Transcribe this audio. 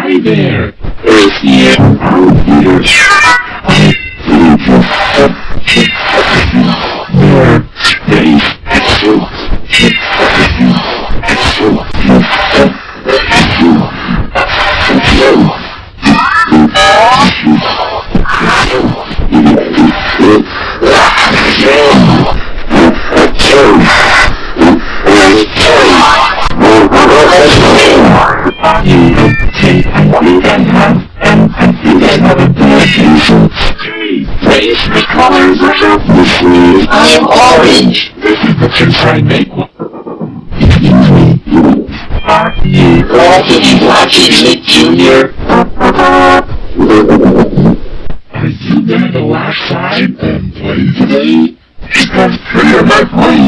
Hi there. Earth here. Out here. More space. Excellent. You take what you can have, and you can have a beautiful tree. Praise the colors of the sleeve. I am orange. This is the truth I make. Are you already watching it, Junior? Are you gonna go outside and play today? Because 3 of my friends